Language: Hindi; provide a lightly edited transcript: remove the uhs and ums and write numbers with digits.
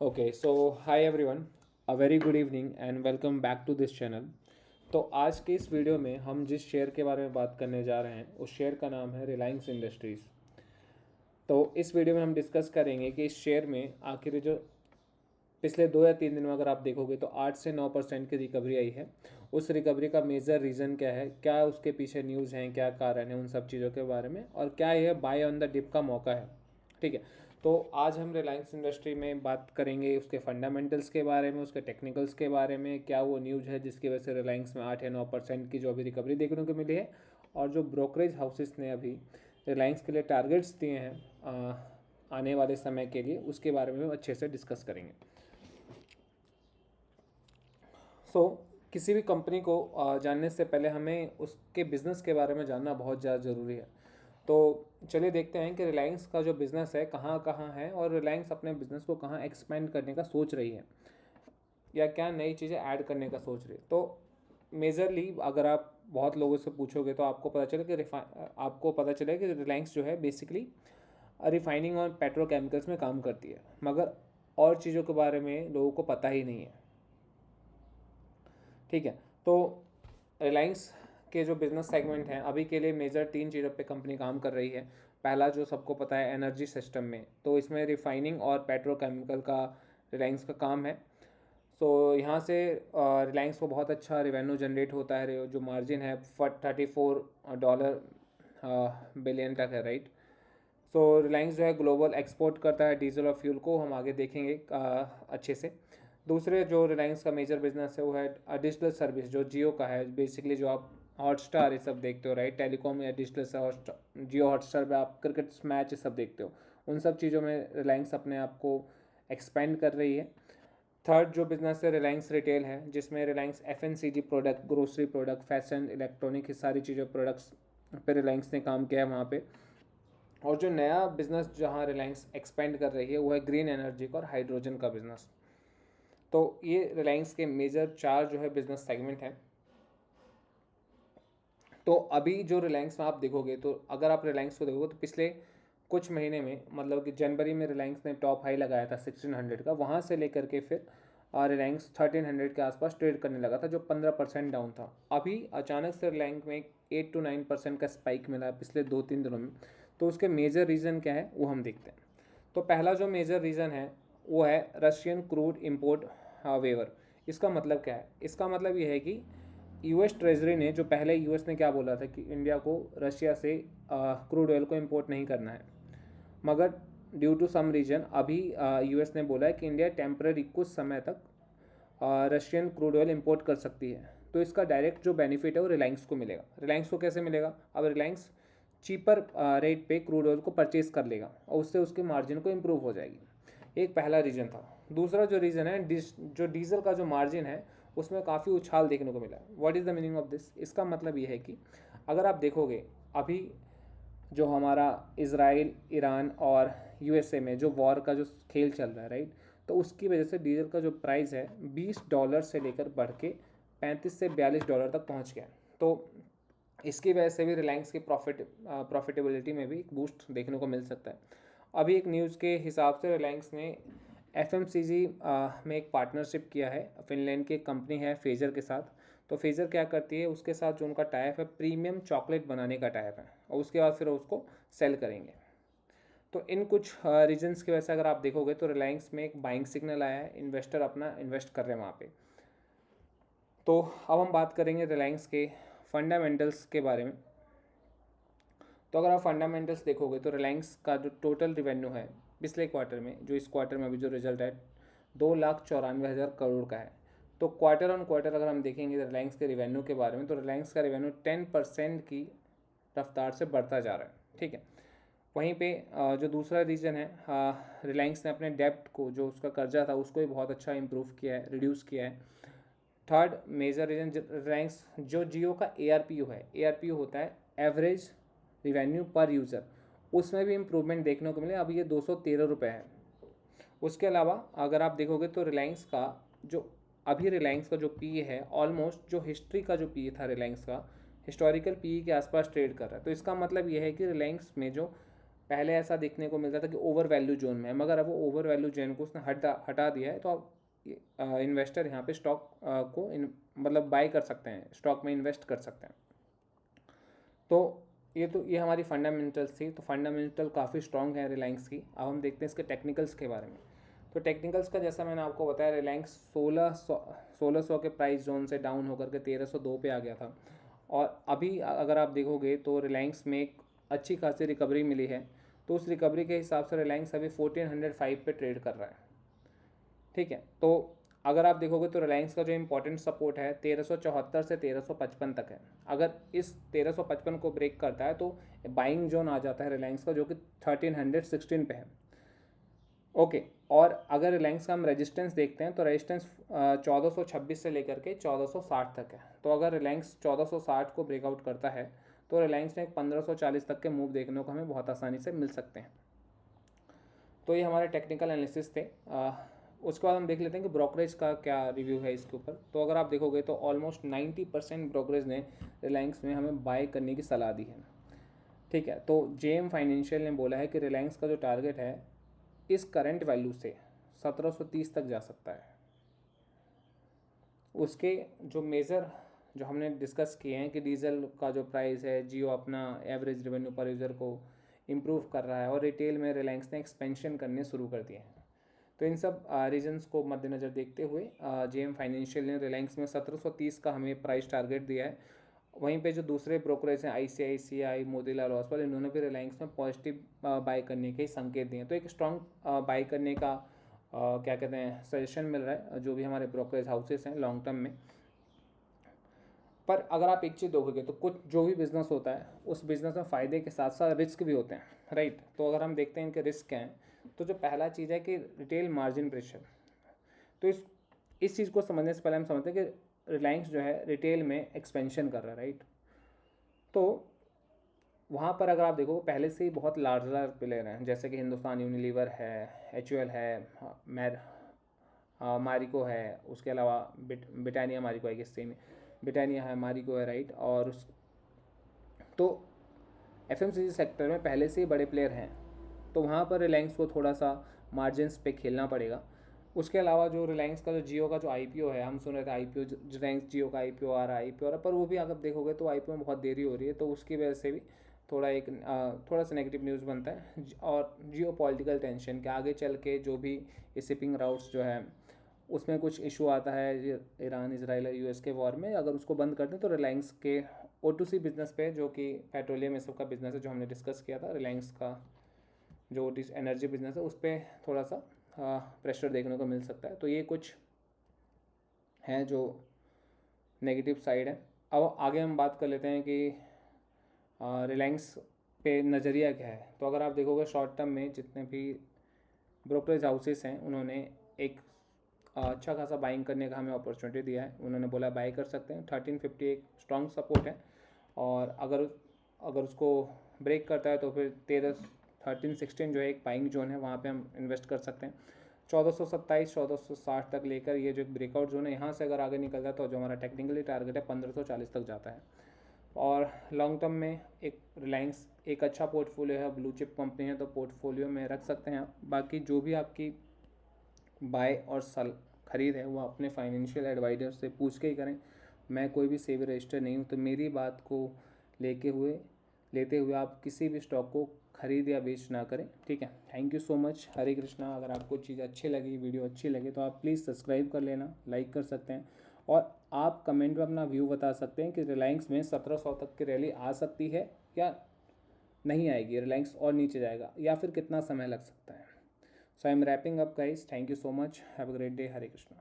Okay so hi everyone, a very good evening and welcome back to this channel. तो आज के इस वीडियो में हम जिस शेयर के बारे में बात करने जा रहे हैं उस शेयर का नाम है रिलायंस इंडस्ट्रीज़। तो इस वीडियो में हम डिस्कस करेंगे कि इस शेयर में आखिर जो पिछले 2 या 3 दिन में अगर आप देखोगे तो 8 से 9% की रिकवरी आई है। उस रिकवरी का मेजर रीज़न क्या है, क्या उसके पीछे न्यूज़ हैं, क्या कारण है, उन सब चीज़ों के बारे में, और क्या यह बाय ऑन द डिप का मौका है। ठीक है। तो आज हम रिलायंस इंडस्ट्री में बात करेंगे उसके फंडामेंटल्स के बारे में, उसके टेक्निकल्स के बारे में, क्या वो न्यूज़ है जिसकी वजह से रिलायंस में 8 या 9% की जो अभी रिकवरी देखने को मिली है, और जो ब्रोकरेज हाउसेस ने अभी रिलायंस के लिए टारगेट्स दिए हैं आने वाले समय के लिए, उसके बारे में हम अच्छे से डिस्कस करेंगे। किसी भी कंपनी को जानने से पहले हमें उसके बिज़नेस के बारे में जानना बहुत ज़्यादा ज़रूरी है। तो चलिए देखते हैं कि रिलायंस का जो बिज़नेस है कहाँ कहाँ है, और रिलायंस अपने बिज़नेस को कहाँ एक्सपेंड करने का सोच रही है, या क्या नई चीज़ें ऐड करने का सोच रही है। तो मेजरली अगर आप बहुत लोगों से पूछोगे तो आपको पता चले कि रिलायंस जो है बेसिकली रिफाइनिंग और पेट्रोकेमिकल्स में काम करती है, मगर और चीज़ों के बारे में लोगों को पता ही नहीं है। ठीक है। तो रिलायंस के जो बिज़नेस सेगमेंट हैं अभी के लिए मेजर 3 चीज़ों पे कंपनी काम कर रही है। पहला जो सबको पता है एनर्जी सिस्टम में, तो इसमें रिफाइनिंग और पेट्रोकेमिकल का रिलायंस का काम है। यहाँ से रिलायंस को बहुत अच्छा रेवेन्यू जनरेट होता है, जो मार्जिन है $34 बिलियन तक है, राइट। रिलायंस जो है ग्लोबल एक्सपोर्ट करता है डीजल और फ्यूल को, हम आगे देखेंगे अच्छे से। दूसरे जो रिलायंस का मेजर बिजनेस है वो है डिजिटल सर्विस, जो जियो का है। बेसिकली जो आप हॉटस्टार ये सब देखते हो, राइट, टेलीकॉम या डिजिटल से हॉटस्टार, जियो हॉटस्टार पे आप क्रिकेट मैच ये सब देखते हो, उन सब चीज़ों में रिलायंस अपने आप को एक्सपेंड कर रही है। थर्ड जो बिजनेस है रिलायंस रिटेल है, जिसमें Reliance FMCG product, grocery product, fashion, electronic, ये सारी चीज़ें प्रोडक्ट्स पे रिलायंस ने काम किया है वहाँ पे। और जो नया बिजनेस जहाँ रिलायंस एक्सपेंड कर रही है वो है ग्रीन एनर्जी का और हाइड्रोजन का बिजनेस। तो ये रिलायंस के मेजर 4 जो है बिजनेस सेगमेंट हैं। तो अभी जो रिलायंस में आप देखोगे, तो अगर आप रिलायंस को देखोगे तो पिछले कुछ महीने में, मतलब कि जनवरी में रिलायंस ने टॉप हाई लगाया था 1600 का, वहाँ से लेकर के फिर रिलायंस 1300 के आसपास ट्रेड करने लगा था, जो 15% डाउन था। अभी अचानक से रिलायंस में 8 to 9% का स्पाइक मिला है पिछले 2-3 दिनों में। तो उसके मेजर रीज़न क्या है वो हम देखते हैं। तो पहला जो मेजर रीज़न है वो है रशियन क्रूड इम्पोर्ट वेवर। इसका मतलब क्या है? इसका मतलब ये है कि यूएस ट्रेजरी ने, जो पहले यूएस ने क्या बोला था कि इंडिया को रशिया से क्रूड ऑयल को इम्पोर्ट नहीं करना है, मगर ड्यू टू सम रीजन अभी यूएस ने बोला है कि इंडिया टेम्पररी कुछ समय तक रशियन क्रूड ऑयल इम्पोर्ट कर सकती है। तो इसका डायरेक्ट जो बेनिफिट है वो रिलायंस को मिलेगा। रिलायंस को कैसे मिलेगा? अब रिलायंस चीपर रेट पे क्रूड ऑयल को परचेज कर लेगा और उससे उसके मार्जिन को इम्प्रूव हो जाएगी। एक पहला रीज़न था। दूसरा जो रीज़न है, जो डीजल का जो मार्जिन है उसमें काफ़ी उछाल देखने को मिला है। What is the meaning of this? इसका मतलब ये है कि अगर आप देखोगे अभी जो हमारा इसराइल, ईरान और यूएसए में जो वॉर का जो खेल चल रहा है, राइट, तो उसकी वजह से डीजल का जो प्राइस है $20 से लेकर बढ़ के $35 से $42 तक पहुंच गया। तो इसकी वजह से भी रिलायंस की प्रॉफिटेबिलिटी में भी एक बूस्ट देखने को मिल सकता है। अभी एक न्यूज़ के हिसाब से रिलायंस ने FMCG में एक पार्टनरशिप किया है, फिनलैंड की एक कंपनी है फेजर के साथ। तो फेजर क्या करती है, उसके साथ जो उनका टाइप है प्रीमियम चॉकलेट बनाने का टाइप है, और उसके बाद फिर उसको सेल करेंगे। तो इन कुछ रीजन्स की वजह से अगर आप देखोगे तो रिलायंस में एक बाइंग सिग्नल आया है, इन्वेस्टर अपना इन्वेस्ट कर रहे हैं वहाँ पे। तो अब हम बात करेंगे रिलायंस के फंडामेंटल्स के बारे में। तो अगर आप फंडामेंटल्स देखोगे तो रिलायंस का जो टोटल रिवेन्यू है पिछले क्वार्टर में, जो इस क्वार्टर में अभी जो रिजल्ट है, 2,94,000 करोड़ का है। तो क्वार्टर ऑन क्वार्टर अगर हम देखेंगे रिलायंस के रिवेन्यू के बारे में, तो रिलायंस का रिवेन्यू 10% की रफ्तार से बढ़ता जा रहा है। ठीक है। वहीं पे जो दूसरा रीज़न है, रिलायंस ने अपने डेब्ट को, जो उसका कर्जा था, उसको भी बहुत अच्छा इंप्रूव किया है, रिड्यूस किया है। थर्ड मेजर रीजन, रिलायंस जो जियो का ARPU है, ARPU होता है एवरेज रिवेन्यू पर यूज़र, उसमें भी इम्प्रूवमेंट देखने को मिले। अब ये ₹213 है। उसके अलावा अगर आप देखोगे तो रिलायंस का जो अभी रिलायंस का जो पी है, ऑलमोस्ट जो हिस्ट्री का जो पी था रिलायंस का, हिस्टोरिकल पी के आसपास ट्रेड कर रहा है। तो इसका मतलब ये है कि रिलायंस में जो पहले ऐसा देखने को मिलता था कि ओवर वैल्यू जोन में है, मगर अब वो ओवर वैल्यू जोन को उसने हटा दिया है। तो अब इन्वेस्टर यहाँ पे स्टॉक को मतलब बाय कर सकते हैं, स्टॉक में इन्वेस्ट कर सकते हैं। तो ये हमारी फंडामेंटल्स थी। तो फंडामेंटल काफ़ी स्ट्रॉन्ग है रिलायंस की। अब हम देखते हैं इसके टेक्निकल्स के बारे में। तो टेक्निकल्स का जैसा मैंने आपको बताया, रिलायंस 1600 के प्राइस जोन से डाउन होकर के 1302 पे आ गया था। और अभी अगर आप देखोगे तो रिलायंस में एक अच्छी खासी रिकवरी मिली है। तो उस रिकवरी के हिसाब से रिलायंस अभी 1405 पे ट्रेड कर रहा है। ठीक है, तो अगर आप देखोगे तो रिलायंस का जो इंपॉर्टेंट सपोर्ट है 1374 से 1355 तक है। अगर इस 1355 को ब्रेक करता है तो बाइंग जोन आ जाता है रिलायंस का, जो कि 1316 पे है। ओके, और अगर रिलायंस का हम रेजिस्टेंस देखते हैं तो रेजिस्टेंस 1426 से लेकर के 1460 तक है। तो अगर रिलायंस 1460 को ब्रेकआउट करता है तो रिलायंस में 1540 तक के मूव देखने को हमें बहुत आसानी से मिल सकते हैं। तो ये हमारे टेक्निकल एनालिसिस थे। उसके बाद हम देख लेते हैं कि ब्रोकरेज का क्या रिव्यू है इसके ऊपर। तो अगर आप देखोगे तो ऑलमोस्ट 90% ब्रोकरेज ने रिलायंस में हमें बाय करने की सलाह दी है। ठीक है, तो जेएम फाइनेंशियल ने बोला है कि रिलायंस का जो टारगेट है इस करंट वैल्यू से 1730 तक जा सकता है। उसके जो मेजर जो हमने डिस्कस किए हैं कि डीजल का जो प्राइस है, जियो अपना एवरेज रेवेन्यू पर यूज़र को इम्प्रूव कर रहा है और रिटेल में रिलायंस ने एक्सपेंशन करने शुरू कर दिए हैं। तो इन सब रीजन्स को मद्देनज़र देखते हुए जेएम फाइनेंशियल ने रिलायंस में 1730 का हमें प्राइस टारगेट दिया है। वहीं पे जो दूसरे ब्रोकरेज हैं आईसीआईसीआई, मोतीलाल ओसवाल, इन्होंने भी रिलायंस में पॉजिटिव बाय करने के संकेत दिए हैं। तो एक स्ट्रॉन्ग बाय करने का क्या कहते हैं सजेशन मिल रहा है जो भी हमारे ब्रोकरेज हाउसेस हैं लॉन्ग टर्म में। पर अगर आप एक चीज़ देखोगे तो कुछ जो भी बिज़नेस होता है उस बिज़नेस में फ़ायदे के साथ साथ रिस्क भी होते हैं, राइट। तो अगर हम देखते हैं इनके रिस्क क्या हैं, तो जो पहला चीज़ है कि रिटेल मार्जिन प्रेशर। तो इस चीज़ को समझने से पहले हम समझते हैं कि रिलायंस जो है रिटेल में एक्सपेंशन कर रहा है, राइट। तो वहाँ पर अगर आप देखो पहले से ही बहुत लार्जर प्लेयर हैं, जैसे कि हिंदुस्तान यूनिलीवर है, एचयूएल है, मारिको है, उसके अलावा ब्रिटानिया मारिको है, कि सेम ब्रिटानिया है, मारिको है, राइट। और तो एफएमसीजी सेक्टर में पहले से ही बड़े प्लेयर हैं, तो वहाँ पर रिलायंस को थोड़ा सा मार्जिन्स पे खेलना पड़ेगा। उसके अलावा जो रिलायंस का जो जियो का जो आईपीओ है, हम सुन रहे थे आईपीओ रिलायंस जियो का आईपीओ आ रहा है, पर वो भी अगर देखोगे तो आईपीओ में बहुत देरी हो रही है, तो उसकी वजह से भी थोड़ा सा नेगेटिव न्यूज़ बनता है। और जियो पॉलिटिकल टेंशन के आगे चल के जो भी शिपिंग राउट्स जो है उसमें कुछ इशू आता है ईरान इजराइल यूएस के वॉर में, अगर उसको बंद कर दें तो रिलायंस के O2C बिजनेस पे, जो कि पेट्रोलियम ये सब का बिजनेस है जो हमने डिस्कस किया था, रिलायंस का जो एनर्जी बिजनेस है उस पर थोड़ा सा प्रेशर देखने को मिल सकता है। तो ये कुछ हैं जो नेगेटिव साइड है। अब आगे हम बात कर लेते हैं कि रिलायंस पे नज़रिया क्या है। तो अगर आप देखोगे शॉर्ट टर्म में जितने भी ब्रोकरेज हाउसेस हैं उन्होंने एक अच्छा खासा बाइंग करने का हमें अपॉर्चुनिटी दिया है। उन्होंने बोला बाई कर सकते हैं, 1350 एक स्ट्रॉन्ग सपोर्ट है, और अगर उसको ब्रेक करता है तो फिर 1316 जो है एक बाइंग जोन है, वहाँ पे हम इन्वेस्ट कर सकते हैं। 1427 1460 तक लेकर ये जो एक ब्रेकआउट जोन है, यहाँ से अगर आगे निकल जाता है तो जो हमारा टेक्निकली टारगेट है 1540 तक जाता है। और लॉन्ग टर्म में एक रिलायंस एक अच्छा पोर्टफोलियो है, ब्लू चिप कंपनी है, तो पोर्टफोलियो में रख सकते हैं आप। बाकी जो भी आपकी बाय और सेल खरीद है वो अपने फाइनेंशियल एडवाइज़र से पूछ के ही करें। मैं कोई भी सेबी रजिस्टर नहीं हूँ, तो मेरी बात को लेते हुए आप किसी भी स्टॉक को खरीद या बेच ना करें, ठीक है। Thank you so much. हरे कृष्णा। अगर आपको चीज़ अच्छी लगी, वीडियो अच्छी लगे, तो आप प्लीज़ सब्सक्राइब कर लेना, लाइक कर सकते हैं, और आप कमेंट में अपना व्यू बता सकते हैं कि रिलायंस में 1700 तक की रैली आ सकती है या नहीं आएगी, रिलायंस और नीचे जाएगा, या फिर कितना समय लग सकता है। So I'm wrapping up guys. Thank you so much. Have a great day. Hare Krishna.